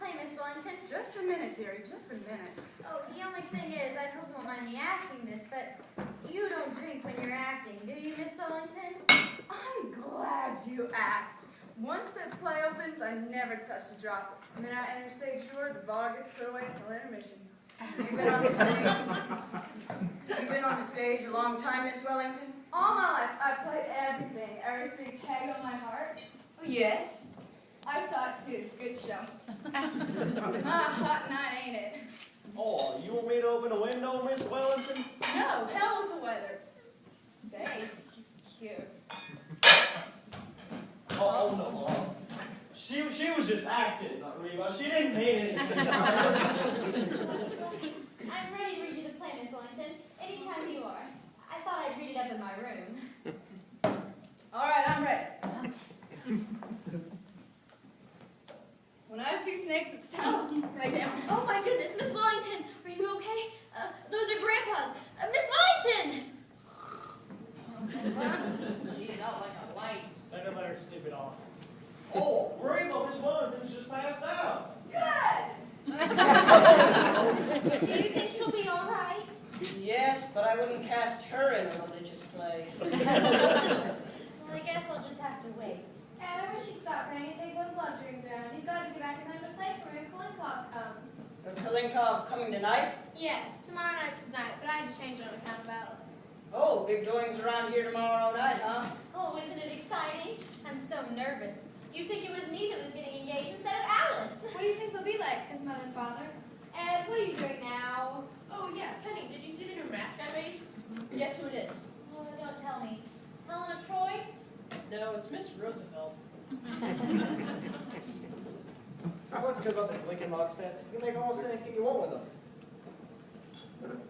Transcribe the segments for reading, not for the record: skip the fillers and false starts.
play, Miss Wellington? Just a minute, dearie, just a minute. Oh, the only thing is, I hope you won't mind me asking this, but you don't drink when you're acting, do you, Miss Wellington? I'm glad you asked. Once that play opens, I never touch a drop. The minute I enter stage door, the bar gets put away till intermission. You've been on the stage a long time, Miss Wellington? All my life, I played everything. Ever see Peg on My Heart? Oh, yes. I saw it too. Good show. Hot night, ain't it? Oh, you want me to open a window, Miss Wellington? No, hell with the weather. Say, he's cute. Oh, no. She was just acting, Reba. She didn't mean anything. I'm ready to read you the play, Miss Wellington. Anytime you are. I thought I'd read it up in my room. All right, I'm ready. When I see snakes, it's time. Right down. Oh my goodness, Miss Wellington, are you okay? Those are Grandpa's. Miss Wellington! She's out like a light. I better snip it off. Oh, Reba, Miss Wellington's just passed out. Good! Do you think she'll be all right? Yes, but I wouldn't cast her in a religious play. Well, I guess I'll just have to wait. Dad, I wish you'd stop praying and take those love dreams around. You've got to get back in time to play for when Kolinkov comes. Kalinkov coming tonight? Yes, tomorrow night's his night, but I had to change it on account of Alice. Oh, big doings around here tomorrow night, huh? Oh, isn't it exciting? I'm so nervous. You'd think it was me that was getting engaged instead of Alice. What do you think they'll be like, his mother and father? Ed, what are you doing now? Oh, yeah, Penny, did you see the new mask I made? Guess who it is? Oh, don't tell me. Helen of Troy? No, it's Miss Roosevelt. What's good about this Lincoln Log sets? You can make almost anything you want with them.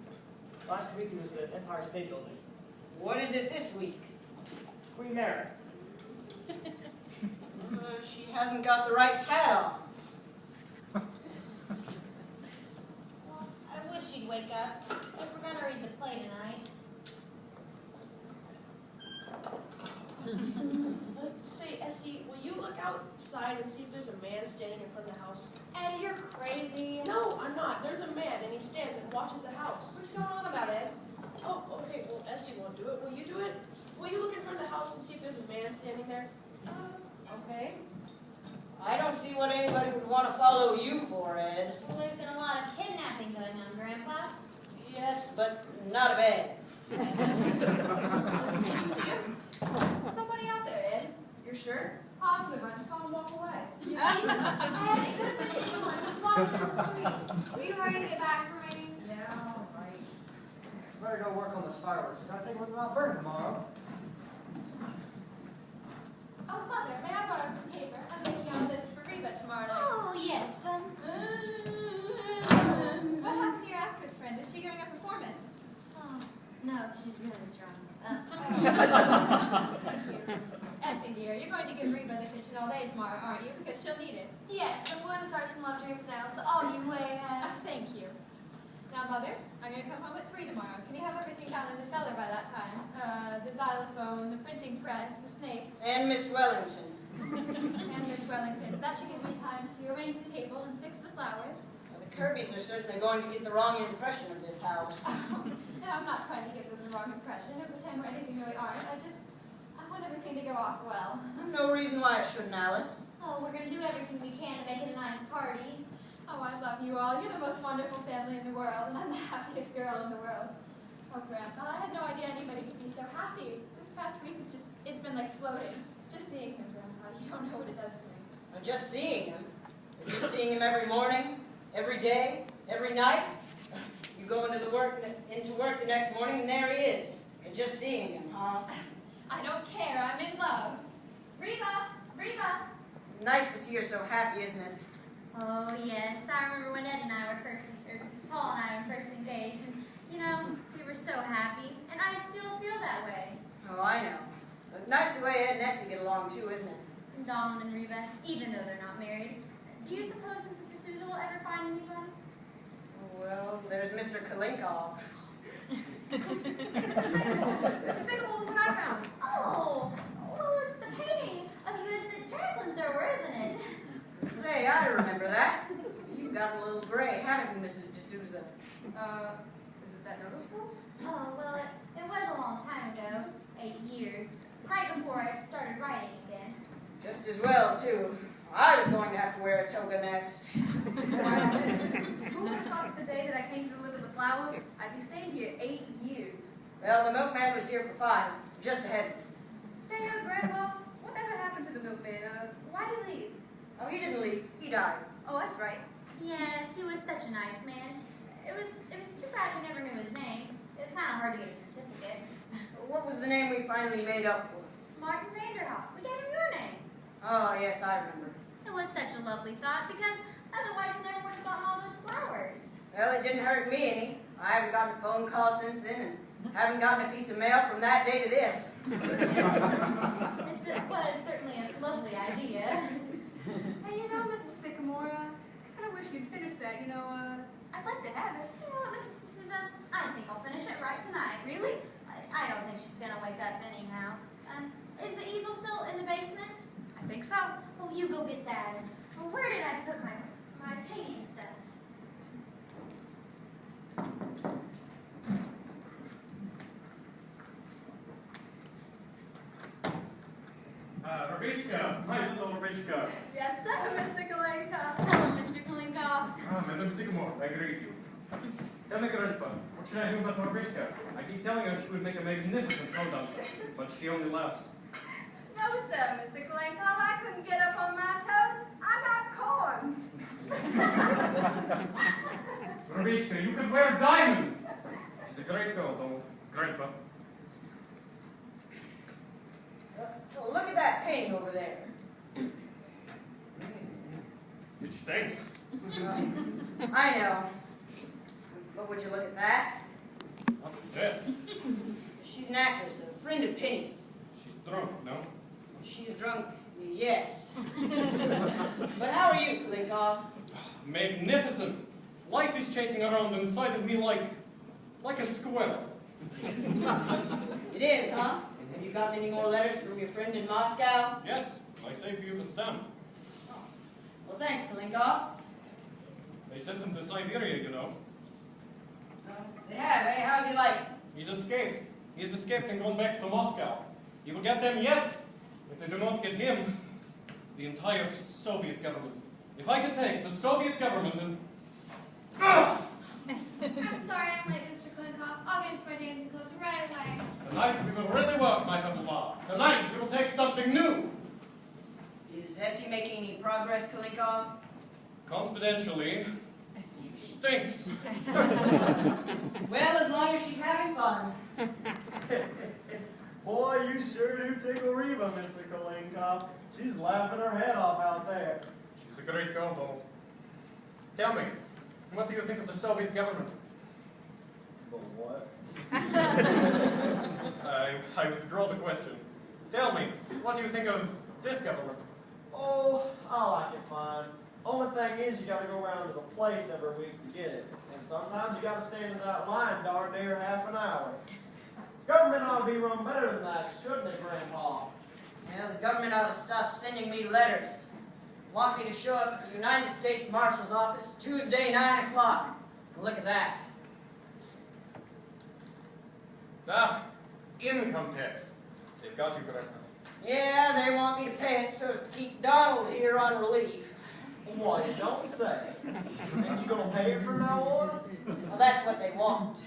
Last week it was the Empire State Building. What is it this week? Queen Mary. She hasn't got the right hat on. Well, I wish she'd wake up. If we're going to read the play tonight. Say, Essie, will you look outside and see if there's a man standing in front of the house? Ed, you're crazy. No, I'm not. There's a man, and he stands and watches the house. What's going on about it? Oh, okay, well, Essie won't do it. Will you do it? Will you look in front of the house and see if there's a man standing there? Okay. I don't see what anybody would want to follow you for, Ed. Well, there's been a lot of kidnapping going on, Grandpa. Yes, but not of Ed. Did you see him? There's nobody out there, Ed. You're sure? Positive. I just saw him walk away. You see? Ed, it could have been anyone just walking down the street. Were you ready to get back from reading? Yeah, all right. Better go work on those fireworks. I think we're not burning tomorrow. Oh, Mother, may I borrow some paper? I'm making out this for Reba tomorrow night. Oh, yes. What happened to your actress friend? Is she giving a performance? Oh, no, she's really drunk. Thank you. Essie, dear, you're going to give Reba the kitchen all day tomorrow, aren't you? Because she'll need it. Yes, I'm going to start some love dreams now, so I'll be way ahead. Thank you. Now, Mother, I'm going to come home at 3 tomorrow. Can you have everything down in the cellar by that time? The xylophone, the printing press, the snakes. And Miss Wellington. And Miss Wellington. That should give me time to arrange the table and fix the flowers. Well, the Kirbys are certainly going to get the wrong impression of this house. No, I'm not trying to give them the wrong impression or pretend we're anything we really aren't. I want everything to go off well. No reason why it shouldn't, Alice. Oh, we're going to do everything we can to make it a nice party. Oh, I love you all. You're the most wonderful family in the world, and I'm the happiest girl in the world. Oh, Grandpa, I had no idea anybody could be so happy. This past week it's been like floating. Just seeing him, Grandpa, you don't know what it does to me. I'm just seeing him. You're just seeing him every morning, every day, every night. You go into work the next morning, and there he is. You're just seeing him, huh? I don't care. I'm in love. Reba! Reba! Nice to see her so happy, isn't it? Oh, yes. I remember when Ed and I were Paul and I were first engaged, and, you know, we were so happy, and I still feel that way. Oh, I know. But nice the way Ed and Essie get along, too, isn't it? And Donald and Reba, even though they're not married. Do you suppose Mrs. D'Souza will ever find anyone? Well, there's Mr. Kalinkov. Mrs. Sycamore, look what I found. Oh, well, it's the painting of you as the javelin thrower, isn't it? Say, I remember that. gotten a little gray, haven't you, Mrs. D'Souza? Is it that noticeable? Oh, well, it was a long time ago. 8 years. Right before I started writing again. Just as well, too. I was going to have to wear a toga next. Who would have thought the day that I came to deliver the flowers, I'd be staying here 8 years. Well, the milkman was here for 5, just ahead. Say, Grandpa, whatever happened to the milkman? Why did he leave? Oh, he didn't leave. He died. Oh, that's right. Yes, he was such a nice man. It was too bad we never knew his name. It was kind of hard to get a certificate. What was the name we finally made up for? Martin Vanderhoff. We gave him your name. Oh, yes, I remember. It was such a lovely thought because otherwise he never would have gotten all those flowers. Well, it didn't hurt me any. I haven't gotten a phone call since then and haven't gotten a piece of mail from that day to this. It was certainly a lovely idea. Hey, Mrs. Sycamore, I kind of wish you'd finish that. I'd like to have it. You know what, Mrs. D'Souza? I think I'll finish it right tonight. Really? I don't think she's gonna wake up anyhow. Is the easel still in the basement? I think so. Oh, you go get that. Well, where did I put my painting stuff? Rabishka, my little Rabishka. Yes, sir, Mr. Kalenka. Hello, Mr. Kalinkoff. Madam Sycamore, I greet you. Tell me, Grandpa, what should I do about Rabishka? I keep telling her she would make a magnificent coat dancer, but she only laughs. No, sir, Mr. Kalenkov, I couldn't get up on my toes. I got corns. Rabishka, you could wear diamonds! She's a great girl, don't Grandpa. Oh, look at that painting over there. It stinks. I know. But would you look at that? What is that? She's an actress, a friend of Penny's. She's drunk, no? She's drunk, yes. But how are you, Klinkov? Magnificent! Life is chasing around inside of me like a squirrel. It is, huh? Have you gotten any more letters from your friend in Moscow? Yes, I saved you the stamp. Well, thanks, Klinkov. They sent him to Siberia, you know. They have, eh? How's he like? He's escaped. He has escaped and gone back to Moscow. He will get them yet. If they do not get him, the entire Soviet government. If I could take the Soviet government and... I'm sorry I'm late, Mr. Kalinkoff. I'll get into my dancing clothes right away. Tonight we will really work, my little law. Tonight we will take something new. Is Essie making any progress, Klinkov? Confidentially, she stinks. Well, as long as she's having fun. Boy, you sure do tickle Reba, Mr. Kalenkov. She's laughing her head off out there. She's a great girl, Donald. Tell me, what do you think of the Soviet government? But what? I withdraw the question. Tell me, what do you think of this government? Oh, I like it fine. Only thing is, you gotta go around to the place every week to get it. And sometimes you gotta stand in that line darn near half an hour. Government ought to be run better than that, shouldn't it, Grandpa? Well, the government ought to stop sending me letters. Want me to show up at the United States Marshal's office Tuesday, 9 o'clock. Look at that. Ah, income tax. They've got you, Grandpa. Yeah, they want me to pay it so as to keep Donald here on relief. What, you don't say? And you gonna pay it from now on? Well, that's what they want.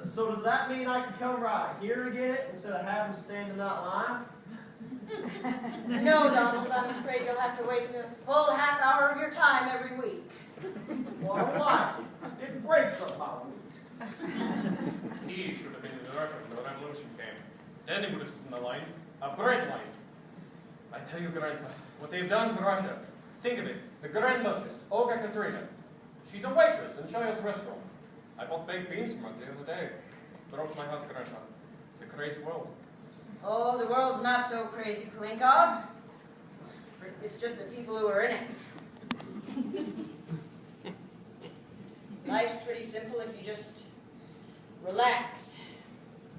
So does that mean I can come right here to get it instead of having to stand in that line? No, Donald, I'm afraid you'll have to waste a full half hour of your time every week. Well, I don't like it. It breaks up my week. He should have been in Russia when the revolution came. Then he would have stood in the line, a bread line. I tell you, Grandpa, what they've done to Russia. Think of it, the Grand Duchess, Olga Katerina. She's a waitress in Child's restaurant. I bought baked beans from her the other day. Broke my heart, Grandpa. It's a crazy world. Oh, the world's not so crazy, Klinkov. It's just the people who are in it. Life's pretty simple if you just relax.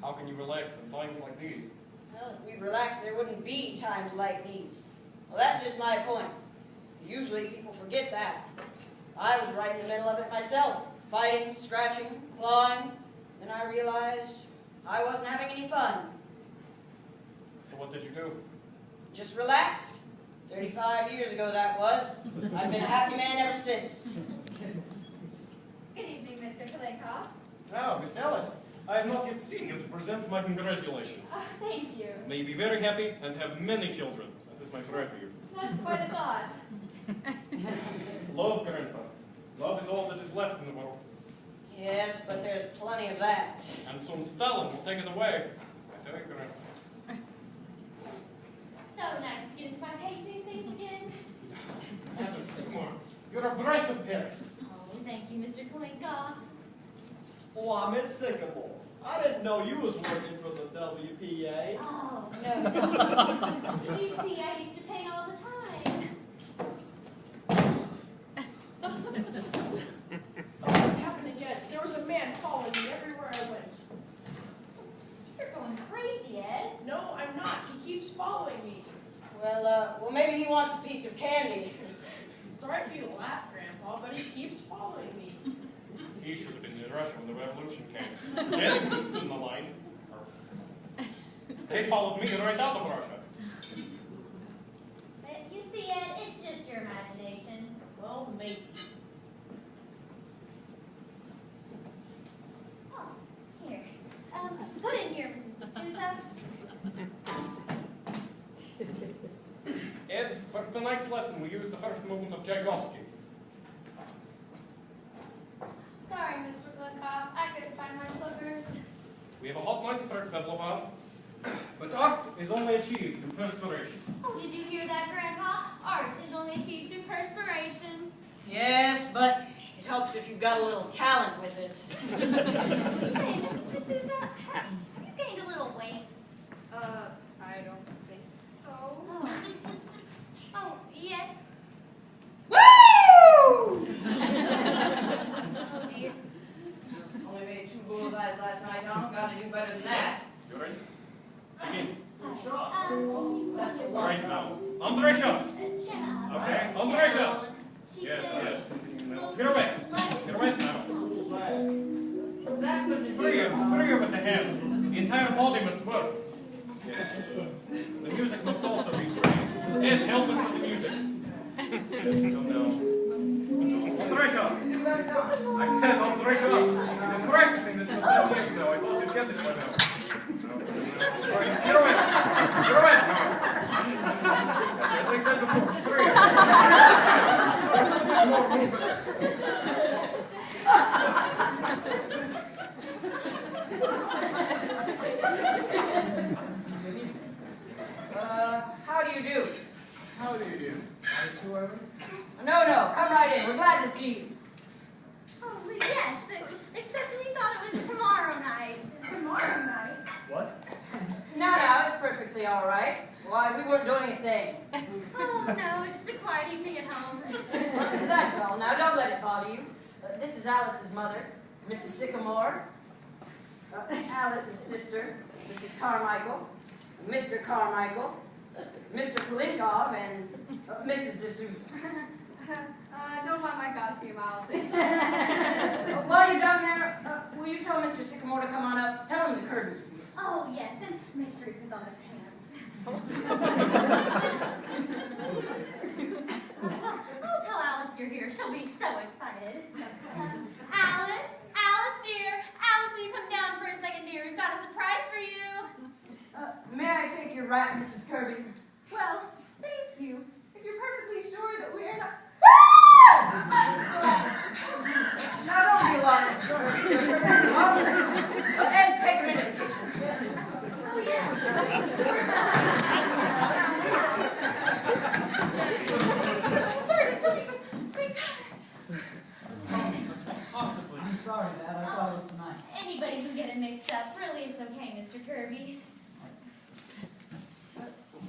How can you relax in times like these? Well, if we relax, there wouldn't be times like these. Well, that's just my point. Usually people forget that. I was right in the middle of it myself, fighting, scratching, clawing. Then I realized I wasn't having any fun. So what did you do? Just relaxed. 35 years ago that was. I've been a happy man ever since. Good evening, Mr. Kalenkoff. Oh, Miss Alice, I have not yet seen you to present my congratulations. Oh, thank you. May you be very happy and have many children. That is my prayer for you. That's quite a thought. Love, Grandpa. Love is all that is left in the world. Yes, but there's plenty of that. And soon Stalin will take it away. I tell you, Grandpa. So nice to get into my painting things again. Madam Seymour, you're a bright of Paris. Oh, thank you, Mr. Kalenkoff. Why, Miss Sycamore, I didn't know you was working for the WPA. Oh, no, don't. You see, I used to paint all the time. Oh, it's happened again. There was a man following me everywhere I went. You're going crazy, Ed. No, I'm not. He keeps following me. Well, maybe he wants a piece of candy. It's alright for you to laugh, Grandpa, but he keeps following me. He should have been in Russia when the revolution came. Then he would have stood in the line. They followed me right out of Russia. You see, Ed, it's just your imagination. Well, maybe. Oh, here. Put it here, Mrs. D'Souza. Ed, for tonight's lesson, we used the first movement of Tchaikovsky. Sorry, Mr. Kalenkoff. I couldn't find my slippers. We have a hot night for Pavlova, but art is only achieved through perspiration. Oh, did you hear that, Grandpa? Art is only achieved through perspiration. Yes, but it helps if you've got a little talent with it. Say, Mrs. D'Souza, have you gained a little weight? I don't think so. Oh. Oh, yes. Woo! Oh, dear. Only made 2 bullseyes last night, Tom. Got to do better than that. You ready? Begin. Good shot. That's it. All right, now. Andre shot. Okay, Andre shot. Yes, yes. Pirouette. Pirouette now. That was a Three zero. of the hands. The entire body must work. Yes. The music must also be free. Ed, help us with the music. No. Andre shot. I said Andre shot. You've been practicing this for 10 years now. I thought you'd get it by now. All right, pirouette. Pirouette now. As I said before, 3. More movement. How do you do? How do you do? Whatsoever? No, come right in. We're glad to see you. Oh, yes, except we thought it was tomorrow night. Tomorrow night. What? No, it's perfectly all right. Why, we weren't doing a thing. Oh, no, just a quiet evening at home. That's all. Now, don't let it bother you. This is Alice's mother, Mrs. Sycamore. Alice's sister, Mrs. Carmichael. Mr. Carmichael. Mr. Kalenkoff, and Mrs. D'Souza. Don't mind my costume, I'll take While you're down there, will you tell Mr. Sycamore to come on up? Tell him the Kirbys. Oh, yes, and make sure he puts on his pants. Well, I'll tell Alice you're here. She'll be so excited. Alice, dear. Alice, will you come down for a second, dear? We've got a surprise for you. May I take your wrap, Mrs. Kirby? Well, thank you. If you're perfectly sure that we're not... Now, don't be alarmed, Mrs. Kirby. They're perfectly harmless. Ed, take them into the kitchen. Oh, yes. We're so used to taking them around the house. Sorry to tell you, but things happen. Possibly. I'm sorry, Dad. I thought it was tonight. Anybody can get it mixed up. Really, it's okay, Mr. Kirby.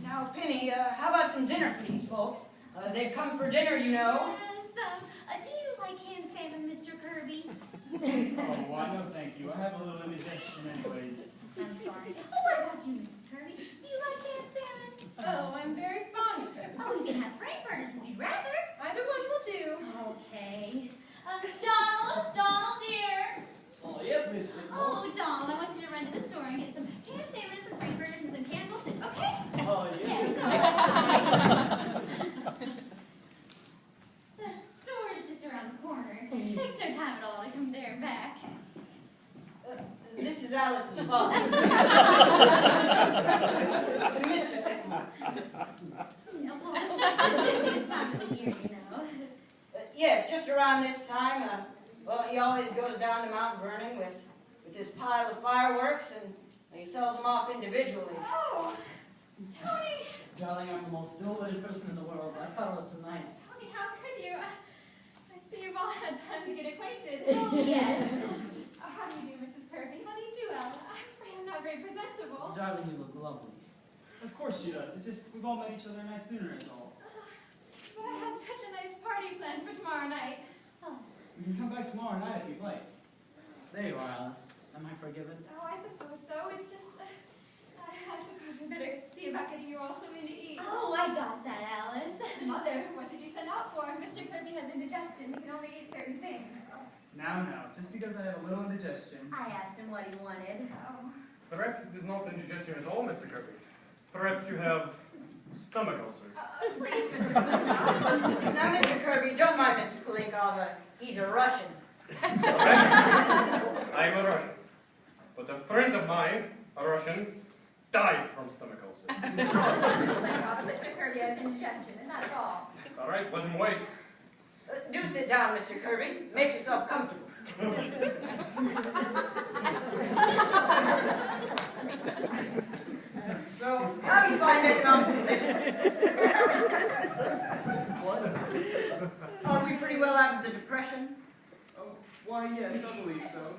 Now, Penny, how about some dinner for these folks? They've come for dinner, you know. Yes, do you like canned salmon, Mr. Kirby? Oh, why, no thank you. I have a little indigestion anyways. I'm sorry. Oh, what about you, Mrs. Kirby? Do you like canned salmon? Oh, I'm very fond of it. Oh, you can have frankfurters if you'd rather. Either one will do. Okay. Donald, dear. Oh, yes, Miss Sycamore. Oh, Donald, I want you to run to the store and get some ham sandwiches, some frankfurters, and some cannibal soup, okay? Oh, yes. Yes, all right. The store is just around the corner. It takes no time at all to come there and back. This is Alice's father. Mr. Sycamore. Well, it's the busiest time of the year, you know. Yes, just around this time, well, he always goes down to Mount Vernon with his pile of fireworks, and he sells them off individually. Oh, Tony! Darling, I'm the most dull-witted person in the world. I thought it was tonight. Tony, how could you? I see you've all had time to get acquainted. Yes. Oh, how do you do, Mrs. Kirby? How do you do, Ella? I'm afraid I'm not very presentable. Darling, you look lovely. Of course she does. It's just we've all met each other a night sooner is all. But I had such a nice party planned for tomorrow night. Oh, You can come back tomorrow night if you'd like. There you are, Alice. Am I forgiven? Oh, I suppose so. It's just, I suppose we better see about getting you all something to eat. oh, I got that, Alice. Mother, what did you send out for? Mr. Kirby has indigestion. He can only eat certain things. Now, just because I have a little indigestion. I asked him what he wanted. Oh. Perhaps it is not indigestion at all, Mr. Kirby. Perhaps you have stomach ulcers. Please, Mr. Kirby. Now, Mr. Kirby, don't mind Mr. Kulinkov. He's a Russian. I'm a Russian. But a friend of mine, a Russian, died from stomach ulcers. Mr. Kirby has indigestion, and that's all. All right, let him wait. Do sit down, Mr. Kirby. Make yourself comfortable. So, how do you find economic conditions? Are we pretty well out of the Depression? Oh, why, yes, I believe so.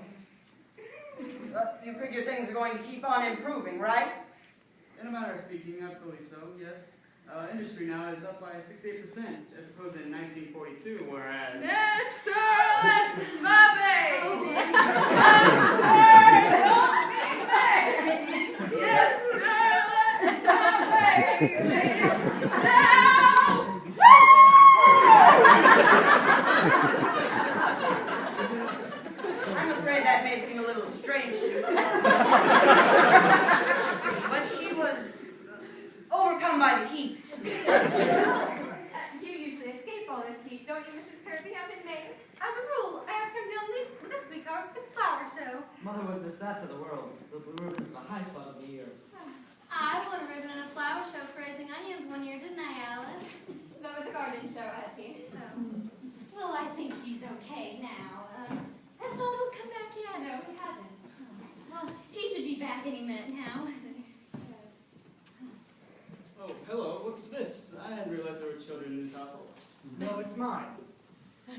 You figure things are going to keep on improving, right? In a matter of speaking, I believe so, yes. Industry now is up by 68%, as opposed to in 1942, whereas... Yes, sir, that's my baby. Yes, sir, that's my baby. I'm afraid that may seem a little strange to you. But she was overcome by the heat. You usually escape all this heat, don't you, Mrs. Kirby, up in Maine? As a rule, I have to come down this week for the flower show. Mother wouldn't miss that for the world. The Blue Ribbon is the high spot of the year. I won a ribbon at a flower show for raising onions one year, didn't I, Alice? That was a garden show, Essie. Well, I think she's okay now. Has Donald come back yet? No, he hasn't. Well, he should be back any minute now. Oh, hello, what's this? I hadn't realized there were children in this household. No, it's mine.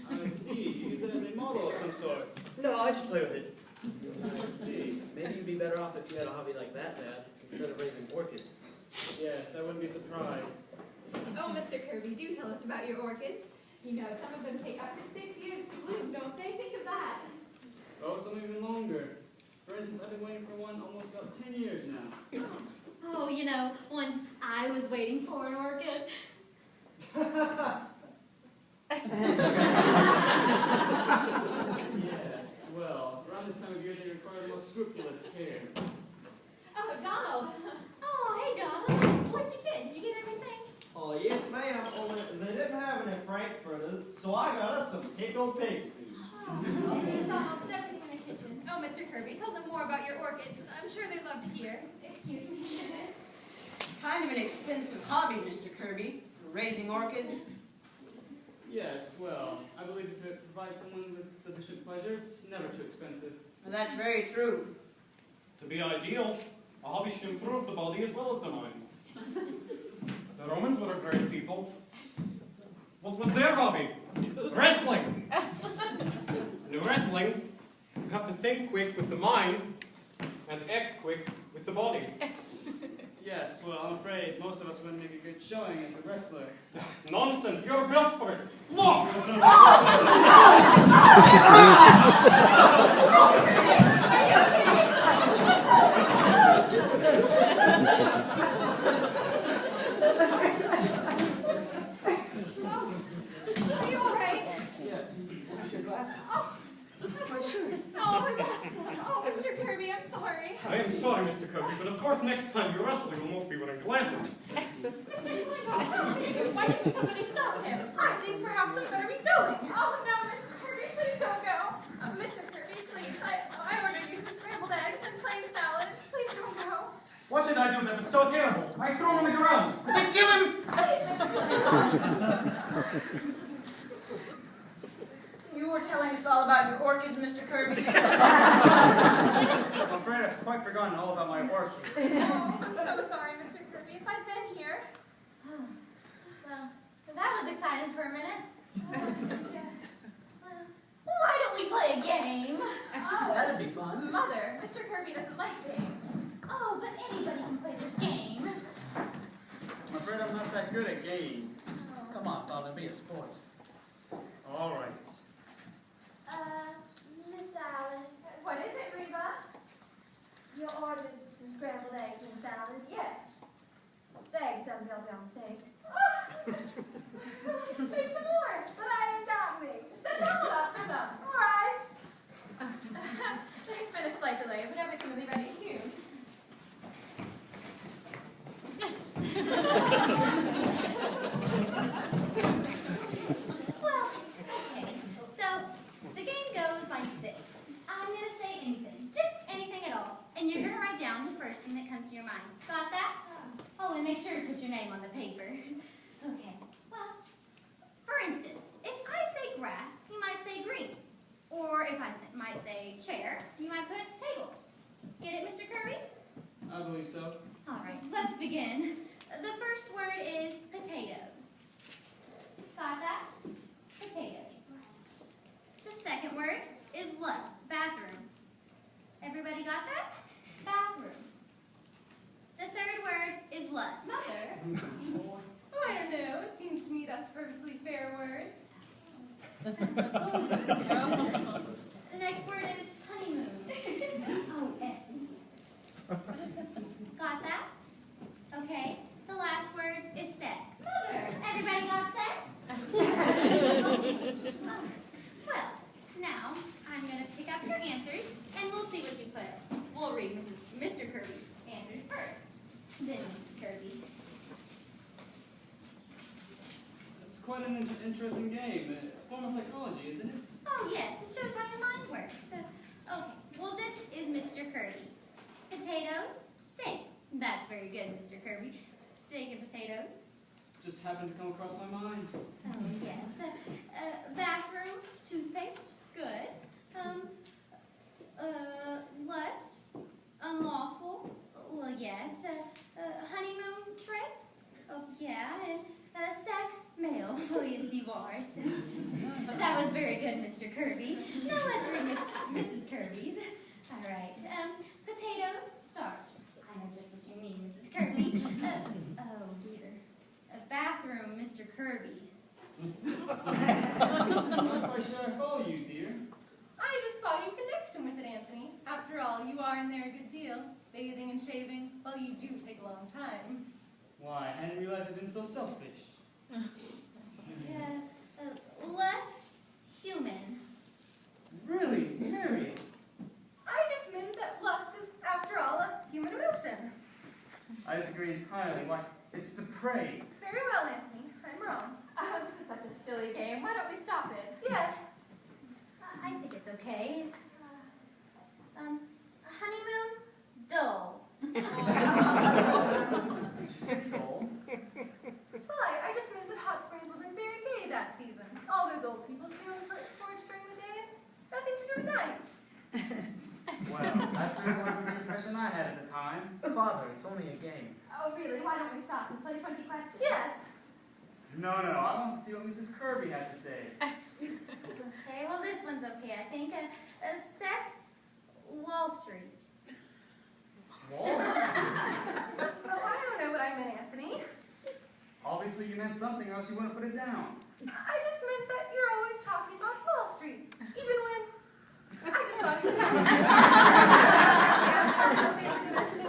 I see, you use it as a model of some sort. No, I just play with it. I see. Maybe you'd be better off if you had a hobby like that, Dad, instead of raising orchids. Yes, I wouldn't be surprised. Oh, Mr. Kirby, do tell us about your orchids. You know, some of them take up to 6 years to bloom, don't they? Think of that. Oh, some even longer. For instance, I've been waiting for one almost about 10 years now. Oh, you know, once I was waiting for an orchid. Yes, well, around this time of year they require the most scrupulous care. Oh, Donald. Oh, hey, Donald. What'd you get? Did you get everything? Oh, yes, ma'am. Only they didn't have any frankfurters, so I got us some pickled pig's feet. Oh, Donald, put everything in the kitchen. Oh, Mr. Kirby, tell them more about your orchids. I'm sure they'd love to hear. Excuse me. Kind of an expensive hobby, Mr. Kirby, raising orchids. Yes, well, I believe if it provides someone with sufficient pleasure, it's never too expensive. Well, that's very true. To be ideal, a hobby should improve the body as well as the mind. The Romans were a great people. What was their hobby? Wrestling! And in wrestling, you have to think quick with the mind and act quick with the body. Yes, well, I'm afraid most of us wouldn't make a good showing as a wrestler. Nonsense! You're built for it! Look! Are you all right? Yeah, wash your glasses. sorry, Mr. Kirby, but of course next time you're wrestling, you'll both be wearing glasses. Why didn't somebody stop him? I think perhaps we better be going. Oh, no, Mrs. Kirby, please don't go. Mr. Kirby, please. I ordered you some scrambled eggs and plain salad. Please don't go. What did I do that was so terrible? I threw him on the ground. Then kill him! You were telling us all about your orchids, Mr. Kirby. I'm afraid I've quite forgotten all about my orchids. Oh, I'm so sorry, Mr. Kirby. If I'd been here. Well, that was exciting for a minute. Yes. Well, why don't we play a game? Oh, That'd be fun. Mother, Mr. Kirby doesn't like games. Oh, but anybody can play this game. I'm afraid I'm not that good at games. Come on, Father, be a sport. All right. Miss Alice, What is it, Reba? you ordered some scrambled eggs and salad. Yes. The eggs done fell down the sink. Make some more. But I ain't got me. Send Donald out for some. All right. There's been a slight delay, but everything will be ready soon. Well, okay. So, the game goes like this. I'm going to say anything. Just anything at all. And you're going to write down the first thing that comes to your mind. Got that? Oh, and make sure to put your name on the paper. Okay. Well, for instance, if I say grass, you might say green. Or if I might say chair, you might put table. Get it, Mr. Kirby? I believe so. All right, let's begin. The first word is potatoes. Got that? Potatoes. The second word is bathroom. Everybody got that? Bathroom. The third word is lust. Mother? Oh, I don't know. It seems to me that's a perfectly fair word. The next word is honeymoon. Oh, Essie. Got that? Okay. The last word is sex. Mother! Everybody got sex? Well, now I'm going to pick up your answers, and we'll see what you put. We'll read Mr. Kirby's answers first, then Mrs. Kirby. It's quite an interesting game. A form of psychology, isn't it? Oh, yes. It shows how your mind works. Okay. Well, this is Mr. Kirby. Potatoes, steak. That's very good, Mr. Kirby. Steak and potatoes. Just happened to come across my mind. Oh, yes. Bathroom, toothpaste. Good. Lust, unlawful. Well, yes. Honeymoon trip. Oh, yeah. And sex, male. Oh, yes, you are. So. That was very good, Mr. Kirby. Now let's read Mrs. Kirby's. All right. Potatoes, starch. I know just what you mean, Mrs. Kirby. Oh, dear. A bathroom, Mr. Kirby. I'm not quite sure I follow you, dear. I just thought in connection with it, Anthony. After all, you are in there a good deal. Bathing and shaving, well, you do take a long time. Why, I hadn't realized I'd been so selfish. Less human. Really? Mary? I just meant that lust is, after all, a human emotion. I disagree entirely. Why, it's depraved. Very well, Anthony. I'm wrong. Oh, this is such a silly game. Why don't we stop it? Yes. I think it's okay. Honeymoon, dull. Dull? Well, I just meant that Hot Springs wasn't very gay that season. All those old people sitting on the front porch during the day. Nothing to do at night. Well, that certainly wasn't the impression I had at the time. Father, it's only a game. Oh, really? Why don't we stop and play 20 questions? Yes. No, I want to see what Mrs. Kirby had to say. Okay, well, this one's okay, I think. Sex, Wall Street. Wall Street? Oh, I don't know what I meant, Anthony. Obviously you meant something, or else you wouldn't put it down. I just meant that you're always talking about Wall Street, even when I just thought you were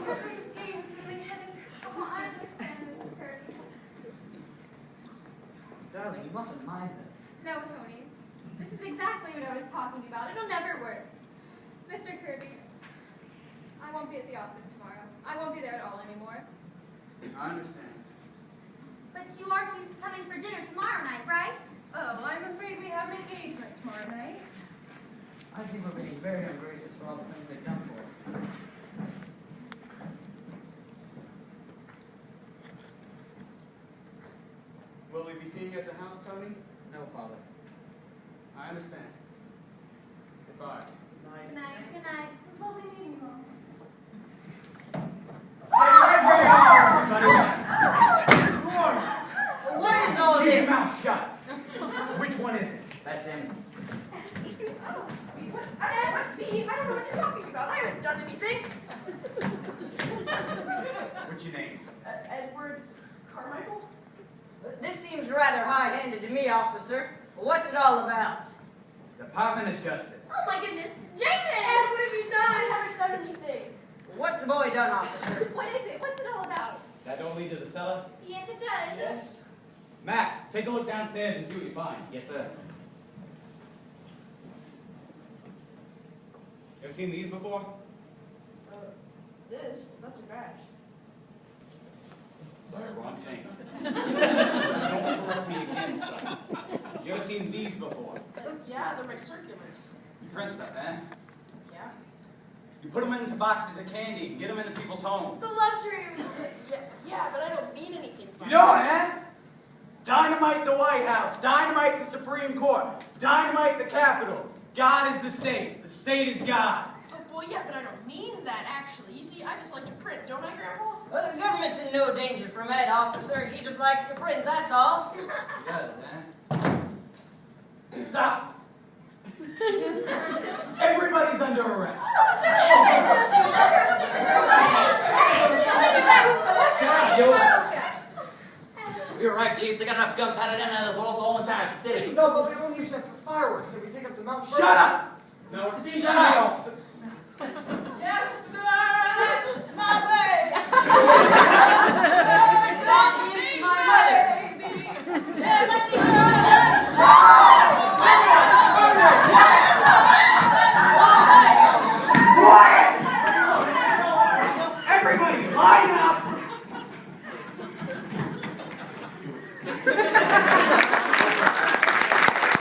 Everybody's game is really headed. Oh, I understand, Mrs. Kirby. Darling, you mustn't mind this. No, Tony. This is exactly what I was talking about. It'll never work. Mr. Kirby, I won't be at the office tomorrow. I won't be there at all anymore. I understand. But you are coming for dinner tomorrow night, right? Oh, I'm afraid we have an engagement tomorrow night. I think we're being very ungracious for all the things they've done for us. Will we be seeing you at the house, Tony? No, Father. I understand. Goodbye. Good night. Good night. Lovely meeting you all. Stay right where you are, everybody! What is all Keep your this? mouth shut. Which one is it? That's him. I don't know what you're talking about. I haven't done anything. What's your name? Edward Carmichael? This seems rather high-handed to me, officer. What's it all about? Department of Justice. Oh my goodness. Jacob! Ed, what have you done? I haven't done anything. What's the boy done, officer? What is it? What's it all about? That don't lead to the cellar? Yes, it does. Yes. Mac, take a look downstairs and see what you find. Yes, sir. You ever seen these before? That's a badge. Sorry, wrong thing. Don't correct me again, son. You ever seen these before? Yeah, they're my circulars. You print stuff, eh? Yeah. You put them into boxes of candy and get them into people's homes. The love dreams. Yeah, but I don't mean anything. You don't, eh? Dynamite the White House. Dynamite the Supreme Court. Dynamite the Capitol. God is the state. The state is God. Oh, boy, yeah, but I don't mean that, actually. You see, I just like to print, don't I, Grandpa? Well, the government's in no danger from Ed, officer. He just likes to print, that's all. He does, eh? Stop! Everybody's under arrest. You're right, Chief. They got enough gunpowder down there to blow up the whole entire city. No, but we only use that for fireworks, so we take up the mountain. Shut up! No, it seems Shut to me, up! officer. Yes,